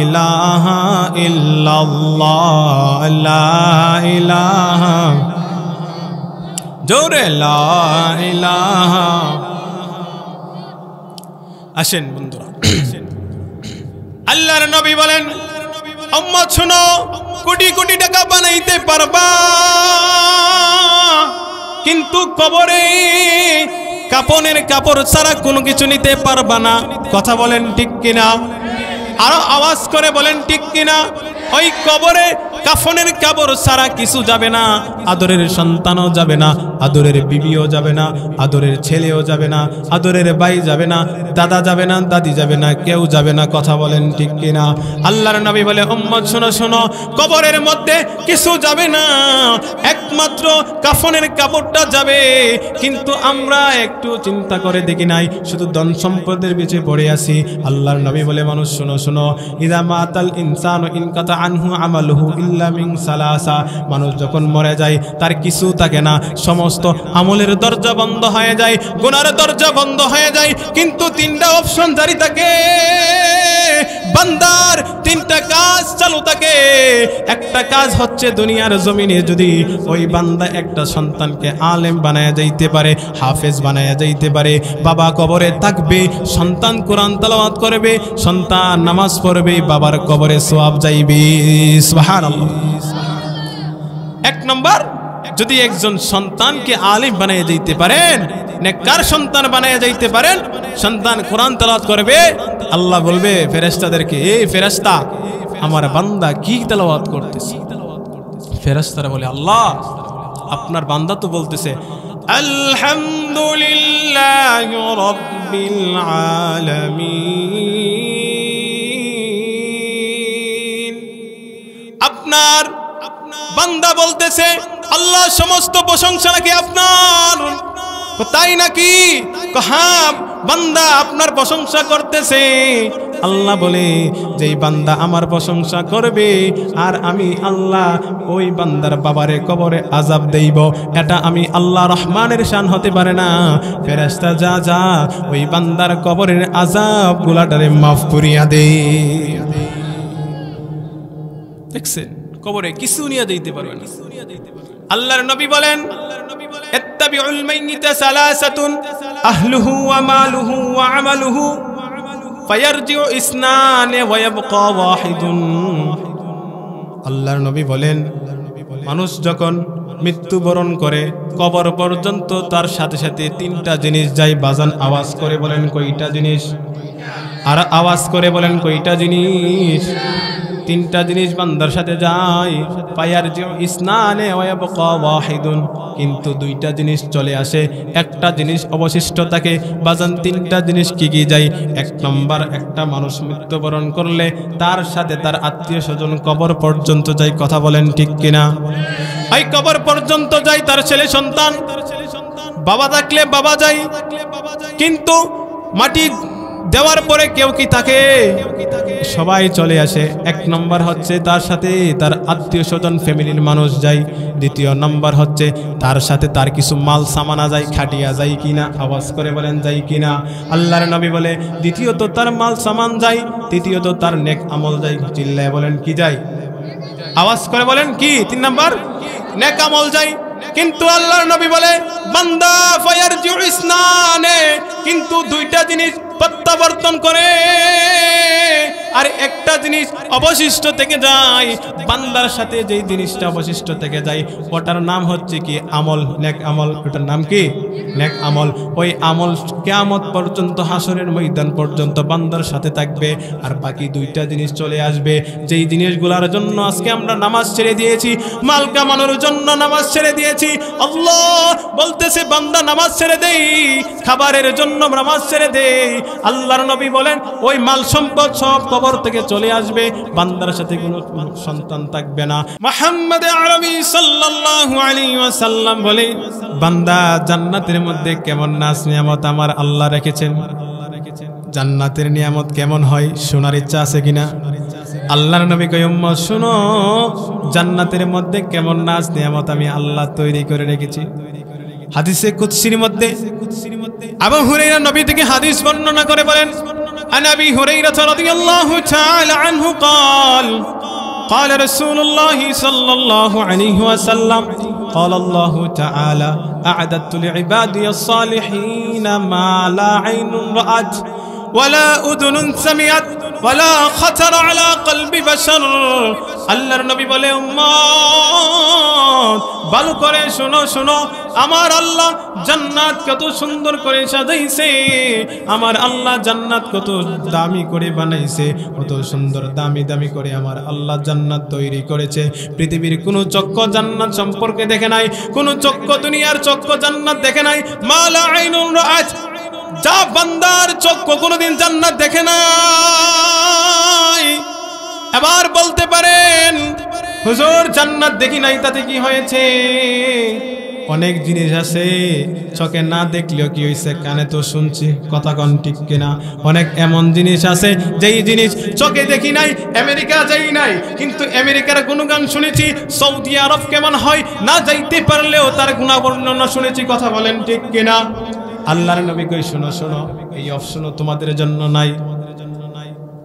ইলাহা ইল্লাল্লাহ, লা ইলাহা, জোরে লা ইলাহা। আসেন বন্ধুরা, আল্লাহর নবী বলেন, উম্মত শুনো, কোটি কোটি টাকা বানাইতে পারবা, কিন্তু কবরে কাপনের কাপড় ছাড়া কোনো কিছু নিতে পারবা না। কথা বলেন ঠিক কিনা? আরো আওয়াজ করে বলেন ঠিক কিনা? ওই কবরে কাফনের কাপড় ছাড়া কিছু যাবে না, আদরের সন্তানও যাবে না, আদরের বিবিও যাবে না, আদরের ছেলেও যাবে না, আদরের ভাই যাবে না, দাদা যাবে না, দাদি যাবে না, কেউ যাবে না। কথা বলেন ঠিক কিনা? আল্লাহর নবী বলে, উম্মত শোনো শোনো, কবরের মধ্যে কিছু যাবে না, একমাত্র কাফনের কাপড়টা যাবে। কিন্তু আমরা একটু চিন্তা করে দেখি নাই, শুধু ধন সম্পদের পিছে পড়ে আছি। আল্লাহর নবী বলে, মানুষ শোনো শোনো, ইযা মাতাল ইনসানু ইনকাতা আনহু আমালুহু ইল্লা ইল্লা মিন সালাসা, মানুষ যখন মরে যায় তার কিছু থাকে না, সমস্ত আমলের দরজা বন্ধ হয়ে যায়, গুনার দরজা বন্ধ হয়ে যায়, কিন্তু তিনটা অপশন জারি থাকে, বান্দার তিনটা কাজ চালু থাকে। একটা কাজ হচ্ছে দুনিয়ার জমিনে যদি ওই বান্দা একটা সন্তানকে আলেম বানায়া যাইতে পারে, হাফেজ বানায়া যাইতে পারে, বাবা কবরে থাকবে, সন্তান কোরআন তেলাওয়াত করবে, সন্তান নামাজ পড়বে, বাবার কবরে সওয়াব যাইবে। সুবহানাল্লাহ। এক নম্বর, যদি একজন সন্তানকে আলেম বানায়া যাইতে পারেন, নেককার সন্তান বানায়া যাইতে পারেন, সন্তান কোরআন তেলাওয়াত করবে, আল্লাহ বলবে ফেরেশতাদেরকে, এই ফেরেশতা আমার বান্দা কি তেলাওয়াত করতেছে? ফেরেশতারা বলে, আল্লাহ আপনার বান্দা তো বলতেছে আলহামদুলিল্লাহি রাব্বিল আলামিন। আপনার বান্দা বলতেছে আল্লাহ সমস্ত প্রশংসা নাকি আপনার। তাই নাকি? হ্যাঁ বান্দা আপনার প্রশংসা করতেছে। আল্লাহ বলে যেই বান্দা আমার প্রশংসা করবে আর আমি আল্লাহ ওই বান্দার বাবারে কবরে আযাব দেইব, এটা আমি আল্লাহ রহমানের শান হতে পারে না। ফেরেশতা যা যা ওই বান্দার কবরের আযাব গুলাটারে মাফ করিয়া দে। দেখছেন, কবরে কিছু নিয়ে দিতে পারবে না। আল্লাহর নবী বলেন ইত্তাবিউল মাইয়িতা সালাসাতুন আহলুহু ওয়া মালুহু ওয়া আমালুহু ফায়ারজিউ ইসনানে ওয়া ইয়াবকা ওয়াহিদুন। আল্লাহর নবী বলেন মানুষ যখন মৃত্যুবরণ করে কবর পর্যন্ত তার সাথে সাথে তিনটা জিনিস যায়। বাজান আওয়াজ করে বলেন কয়টা জিনিস? আর আওয়াজ করে বলেন কয়টা জিনিস? তিনটা জিনিস বান্দার সাথে যায়। ফায়ারজিউ ইসনানে ওয়া ইয়াবকা ওয়াহিদুন, কিন্তু দুইটা জিনিস চলে আসে, একটা জিনিস অবশিষ্ট থাকে। বাজান তিনটা জিনিস কি কি যায়? এক নম্বর, একটা মানুষ মৃত্যুবরণ করলে তার সাথে তার আত্মীয় স্বজন কবর পর্যন্ত যায়। কথা বলেন ঠিক কিনা? এই কবর পর্যন্ত যায় তার ছেলে সন্তান, বাবা থাকলে বাবা যায়, কিন্তু মাটি দেওয়ার পরে কেউ কি থাকে? সবাই চলে আসে। এক নম্বর হচ্ছে তার সাথে তার আত্মীয় স্বজন ফ্যামিলির মানুষ যায়। দ্বিতীয় নম্বর হচ্ছে তার সাথে তার কিছু মাল সামানা যায়, খাটিয়া যায় কিনা? আওয়াজ করে বলেন যায় কিনা? আল্লাহর নবী বলে দ্বিতীয়ত তার মাল সামান যায়, তৃতীয়ত তার নেক আমল যায়। চিল্লায় বলেন কি যায়? আওয়াজ করে বলেন কি? তিন নম্বর নেক আমল যায়। কিন্তু আল্লাহর নবী বলে বান্দা ফায়ারজিউ ইসনানে, কিন্তু দুইটা জিনিস প্রত্যাবর্তন করে আর একটা জিনিস অবশিষ্ট থেকে যায়। বান্দার সাথে যেই জিনিসটা অবশিষ্ট থেকে যায় ওটার নাম হচ্ছে কি? আমল, নেক আমল। ওটার নাম কি? নেক আমল। ওই আমল কিয়ামত পর্যন্ত, হাসরের ময়দান পর্যন্ত বান্দার সাথে থাকবে। আর বাকি দুইটা জিনিস চলে আসবে, যেই জিনিসগুলোর জন্য আজকে আমরা নামাজ ছেড়ে দিয়েছি, মাল কামানোর জন্য নামাজ ছেড়ে দিয়েছি। আল্লাহ বলতেছে বান্দা নামাজ ছেড়ে দেই, খাবারের জন্য নামাজ ছেড়ে দেই। আল্লাহর নবী বলেন ওই মাল সম্পদ সব কবর থেকে চলে আসবে, বান্দার সাথে কোনো সন্তান থাকবে না। মুহাম্মদ আরবি সাল্লাল্লাহু আলাইহি ওয়াসাল্লাম বলে বান্দা জান্নাতের মধ্যে কেমন নাজ নিয়ামত আমার আল্লাহ রেখেছেন। জান্নাতের নিয়ামত কেমন হয় শোনার ইচ্ছা আছে কিনা? আল্লাহর নবী কয় উম্মত শুনো, জান্নাতের মধ্যে কেমন নাজ নিয়ামত আমি আল্লাহ তৈরি করে রেখেছি। হাদিসে কুদসির মধ্যে আবু হুরায়রা নবী থেকে হাদিস বর্ণনা করে বলেন আন আবি হুরায়রা রাদিয়াল্লাহু তাআলা আনহু قال قال رسول الله صلى الله عليه وسلم قال الله تعالى أعددت لعبادي الصالحين ما لا عين رأت ولا أذن سمعت ولا خطر على قلب بشر। আল্লাহর নবী বলে উম্মত ভালো করে শোনো শোনো, আমার আল্লাহ জান্নাত কত সুন্দর করে সাজাইছে, আমার আল্লাহ জান্নাত কত দামি করে বানাইছে, কত সুন্দর দামি দামি করে আমার আল্লাহ জান্নাত তৈরি করেছে। পৃথিবীর কোনো চক্ষু জান্নাত সম্পর্কে দেখে নাই, কোনো চক্ষু দুনিয়ার চক্ষু জান্নাত দেখে নাই। মালা আইনুন রাআত, যা বান্দার চক্ষু কোনোদিন জান্নাত দেখে নাই। এবার বলতে পারেন হুজুর জান্নাত দেখি নাই তাতে কি হয়েছে? অনেক জিনিস আছে চোখে না দেখলেও কি হইছে, কানে তো শুনছি, কথা কোন ঠিক কিনা? অনেক এমন জিনিস আছে যেই জিনিস চোখে দেখি নাই, আমেরিকা যাই নাই, কিন্তু আমেরিকার গুণগান শুনেছি। সৌদি আরব কেমন হয় না যাইতে পারলেও তার গুণাবর্ণনা শুনেছি, কথা বলেন ঠিক কিনা? আল্লাহর নবী কই, শোনো শোনো, এই অপশনও তোমাদের জন্য নাই।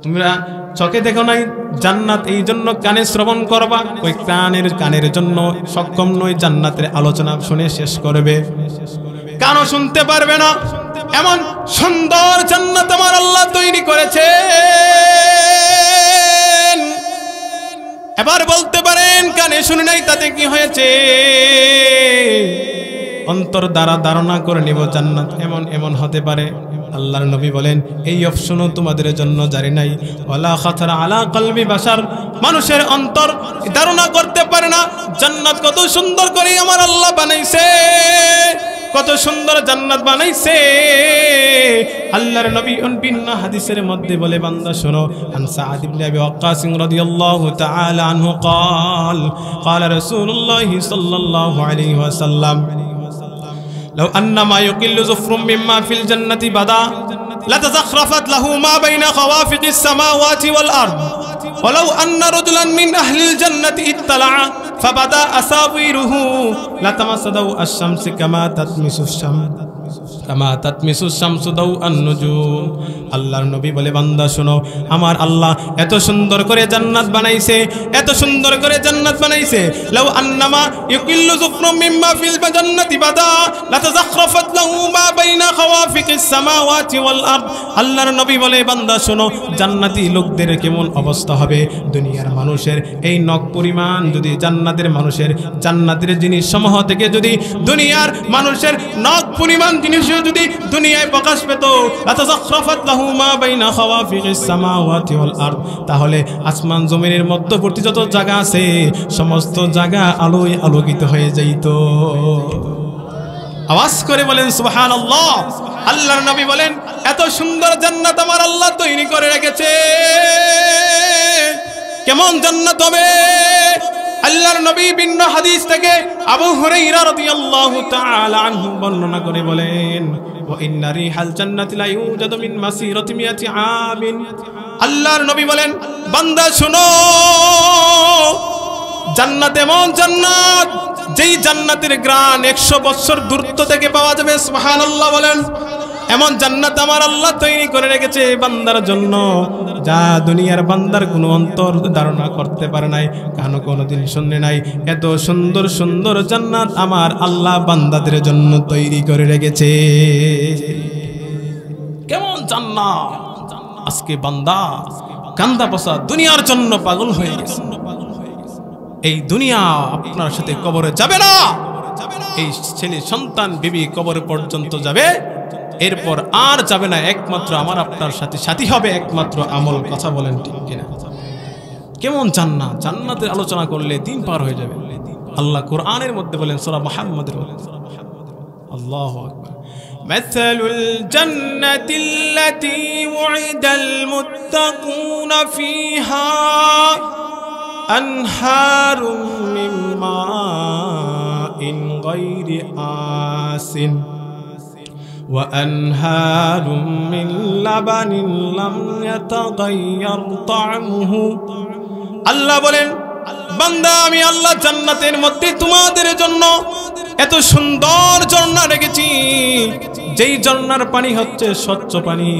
তোমরা চোখে দেখো নাই জান্নাত, এই জন্য কানে শ্রবণ করবা, ওই কানের জন্য সক্ষম নয় জান্নাতের আলোচনা শুনে শেষ করবে, কানও শুনতে পারবে না। এমন সুন্দর জান্নাত আমার আল্লাহ তৈরি করেছে। এবার বলতে পারেন কানে শুনে নাই তাতে কি হয়েছে? অন্তর দ্বারা ধারণা করে নিব জান্নাত এমন এমন হতে পারে। আল্লাহর নবী বলেন এই অপশনও তোমাদের জন্য জারি নাই। ওয়ালা খাতারা আলা কলবি বাশার, মানুষের অন্তর ধারণা করতে পারে না জান্নাত কত সুন্দর করে আমার আল্লাহ বানাইছে, কত সুন্দর জান্নাত বানাইছে। আল্লাহর নবী বিভিন্ন হাদিসের মধ্যে বলে, বান্দা শোনো, আন সাআদ ইবনে আবি ওয়াক্কাস রাদিয়াল্লাহু তাআলা আনহু قال قال رسول الله صلى الله عليه وسلم لو أن ما يقل زفر مما في الجنة بدا لتزخرفت له ما بين خوافق السماوات والأرض ولو أن رجلا من أهل الجنة اطلع فبدا أساويره لتمس ضوء الشمس كما تتمس الشمس ضوء النجوم। আল্লাহর নবী বলে, বান্দা শোনো, আমার আল্লাহ এত সুন্দর করে জান্নাত বানাইছে, এত সুন্দর করে জান্নাত বানাইছে। লাউ আন্নামা ইউকিল্লু যুফরুম মিম্মা ফিল জান্নাতি বাদা লাতাযাখরাফাত লাহু মা বাইনা খাওয়াফিকিস সামাওয়াতি ওয়াল আরদ। আল্লাহর নবী বলে, বান্দা শোনো, জান্নাতি লোকদের কেমন অবস্থা হবে? দুনিয়ার মানুষের এই নখ পরিমাণ যদি জান্নাতের মানুষের জান্নাতের জিনিস সমূহ থেকে যদি দুনিয়ার মানুষের নখ পরিমাণ জিনিসও যদি দুনিয়ায় প্রকাশ পেত, লাতাযাখরাফাত লাহু মা বাইনা খাওয়াফিকিস সামাওয়াতি ওয়াল আরদ, তাহলে আসমান জমিনের মধ্যবর্তী যত জায়গা আছে সমস্ত জায়গা আলোয় আলোকিত হয়ে যাইত। আওয়াজ করে বলেন সুবহানাল্লাহ। আল্লাহর নবী বলেন, এত সুন্দর জান্নাত আমার আল্লাহ তৈরি করে রেখেছে। কেমন জান্নাত হবে? আল্লাহর নবী ভিন্ন হাদিস থেকে আবু হুরায়রা রাদিয়াল্লাহু তাআলা আনহু বর্ণনা করে বলেন, ওয়া ইন্না রিহাল জান্নাতি লা ইউজাদু মিন মাসিরাতি মিয়াতি আমিন। আল্লাহর নবী বলেন, বান্দা শুনো, জান্নাত এমন জান্নাত যেই জান্নাতের ঘ্রাণ 100 বছর দূরত্ব থেকে পাওয়া যাবে। সুবহানাল্লাহ বলেন। এমন জান্নাত আমার আল্লাহ তৈরি করে রেখেছে বান্দার জন্য, যা দুনিয়ার বান্দার কোনো অন্তর ধারণা করতে পারে নাই, কানো কোনোদিন শুনে নাই। এত সুন্দর সুন্দর জান্নাত আমার আল্লাহ বান্দাদের জন্য তৈরি করে রেখেছে। কেমন জান্নাত! আজকে বান্দা কান্দা বসা দুনিয়ার জন্য পাগল হয়ে গেছে। এই দুনিয়া আপনার সাথে কবরে যাবে না, এই ছেলে সন্তান বিবি কবর পর্যন্ত যাবে, এরপর আর যাবে না। একমাত্র আমার আপনার সাথে সাথী হবে একমাত্র আমল। কথা বলেন ঠিক কিনা? কেমন জান্নাত! জান্নাতের আলোচনা করলে দিন পার হয়ে যাবে। আল্লাহ কোরআনের মধ্যে বলেন, সূরা মুহাম্মাদের মধ্যে, আল্লাহু আকবার, মাসালুল জান্নাতিল্লাতী উইদাল মুত্তাকুনা ফিহা আনহারুম মিন মাইন গায়রি আসিন وأنهار من لبن لم يتغير طعمه। আল্লাহ বলেন, বান্দা আমি আল্লাহ জান্নাতের মধ্যে তোমাদের জন্য এত সুন্দর ঝর্ণা রেখেছি, যেই ঝর্ণার পানি হচ্ছে স্বচ্ছ পানি,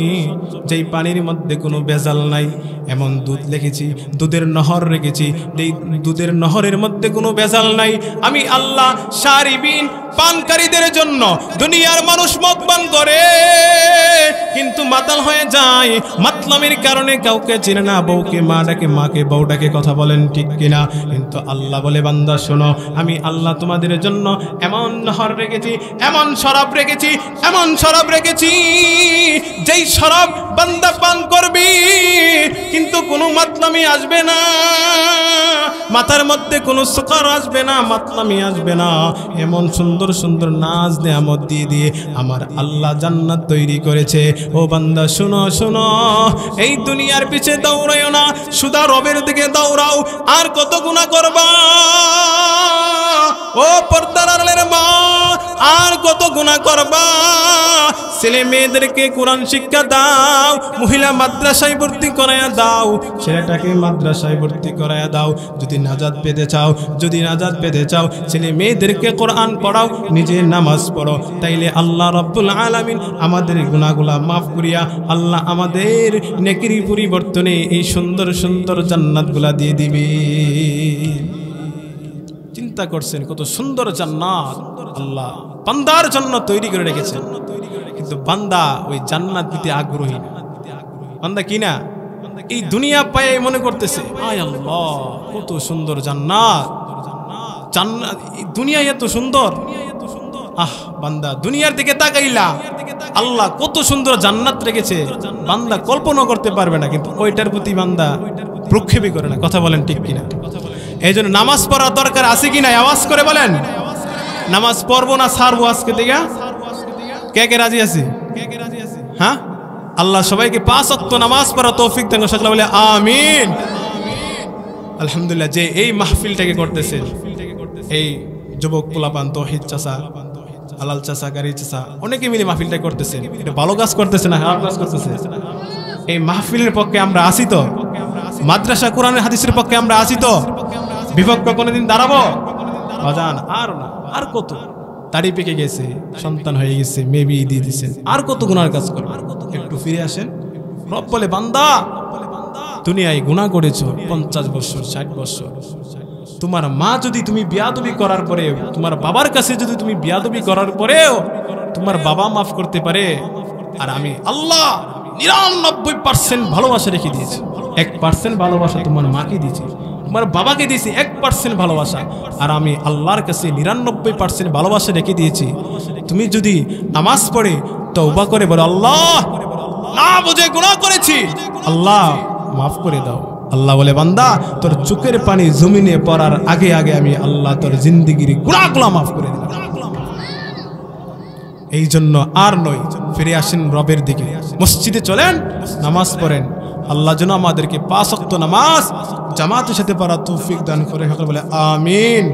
যেই পানির মধ্যে কোনো ভেজাল নাই। এমন দুধ রেখেছি, দুধের নহর রেখেছি, যেই দুধের নহরের মধ্যে কোনো ভেজাল নাই। আমি আল্লাহ শারিবিন পানকারীদের জন্য, দুনিয়ার মানুষ মদ পান করে কিন্তু মাতাল হয়ে যায়, মাতলামির কারণে কাউকে চিনে না, বউকে মা ডাকে, মাকে বউ ডাকে। কথা বলেন ঠিক কিনা? কিন্তু আল্লাহ বলে, বান্দা শোনো, আমি আল্লাহ তোমাদের জন্য এমন নহর রেখেছি, এমন শরাব রেখেছি, এমন শরাব রেখেছি, যেই শরাব বান্দা পান করবি কিন্তু কোনো মাতলামি আসবে না, মাথার মধ্যে কোনো সুকার আসবে না, মাতলামি আসবে না। এমন সুন্দর সুন্দর নাজ নেয়ামত দিয়ে দিয়ে আমার আল্লাহ জান্নাত তৈরি করেছে। ও বান্দা শোনো শোনো, এই দুনিয়ার পিছে দৌড়াইও না, সুদা রবের দিকে দৌড়াও। আর কত গুনাহ করবা ও পর্দার আড়ালের মা, পড়াশোনা করবা, ছেলে মেয়েদেরকে কোরআন শিক্ষা দাও, মহিলা মাদ্রাসায় ভর্তি করায়া দাও, ছেলেটাকে মাদ্রাসায় ভর্তি করায়া দাও। যদি নাজাত পেতে চাও ছেলে মেয়েদেরকে কোরআন পড়াও, নিজে নামাজ পড়ো, তাইলে আল্লাহ রাব্বুল আলামিন আমাদের গুনাহগুলা মাফ করিয়া আল্লাহ আমাদের নেকির পরিবর্তনে এই সুন্দর সুন্দর জান্নাতগুলা দিয়ে দিবে। চিন্তা করছেন কত সুন্দর জান্নাত আল্লাহ বান্দার জন্য তৈরি করে রেখেছেন, কিন্তু বান্দা ওই জান্নাত পেতে আগ্রহী না। বান্দা কি না, এই দুনিয়া পায়ে মনে করতেছে আয় আল্লাহ কত সুন্দর জান্নাত, জান্নাত এই দুনিয়া এত সুন্দর। আহ বান্দা দুনিয়ার দিকে তাকাইলা, আল্লাহ কত সুন্দর জান্নাত রেখেছে, বান্দা কল্পনা করতে পারবে না, কিন্তু ওইটার প্রতি বান্দা প্রক্ষেপই করে না। কথা বলেন ঠিক কিনা? এই জন্য নামাজ পড়া দরকার আছে কিনা আওয়াজ করে বলেন। নামাজ পড়বো না ছাড়বো আজকে থেকে? কে কে রাজি আছে? হ্যাঁ, আল্লাহ সবাইকে 5 ওয়াক্ত নামাজ পড়া তৌফিক দান করুন, সকলে বলে আমিন। আলহামদুলিল্লাহ, যে এই মাহফিলটাকে করতেছেন এই যুবক পোলাপান, তৌহিদ চাচা, আলাল চাচা, গাড়ি চাচা, অনেকে মিলে মাহফিলটা করতেছেন, এটা ভালো কাজ করতেছে না খারাপ কাজ করতেছে? এই মাহফিলের পক্ষে আমরা আসি তো, মাদ্রাসা কোরআনের হাদিসের পক্ষে আমরা আসি তো, বিপক্ষ কোনোদিন দাঁড়াবো? বাজান আর না, আর কত দাড়ি পেকে গেছে, সন্তান হয়ে গেছে, মেয়ে বিয়ে দিয়ে দিচ্ছেন, আর কত গুনার কাজ করবে? একটু ফিরে আসেন। রব বলে বান্দা দুনিয়ায় গুনাহ করেছো 50 বছর 60 বছর, তোমার মা যদি তুমি বিয়াদবি করার পরে, তোমার বাবার কাছে যদি তুমি বিয়াদবি করার পরেও তোমার বাবা মাফ করতে পারে, আর আমি আল্লাহ 99% ভালোবাসা রেখে দিয়েছি, 1% ভালোবাসা তোমার মাকে দিয়েছি, তোমার বাবাকে দিয়েছি 1% ভালোবাসা, আর আমি আল্লাহর কাছে 99% ভালোবাসা রেখে দিয়েছি। তুমি যদি নামাজ পড়ে তওবা করে বলো আল্লাহ না বুঝে গুনাহ করেছি, আল্লাহ মাফ করে দাও। আল্লাহ বলে বান্দা তোর চোখের পানি জমিনে পড়ার আগে আগে আমি আল্লাহ তোর জিন্দেগির গুনাহগুলো মাফ করে দিলাম। এই জন্য আর নয়, ফিরে আসেন রবের দিকে, মসজিদে চলেন, নামাজ পড়েন। আল্লাহ যেন আমাদেরকে 5 ওয়াক্ত নামাজ জামাতের সাথে পড়া তৌফিক দান করে, সকলে বলে আমিন।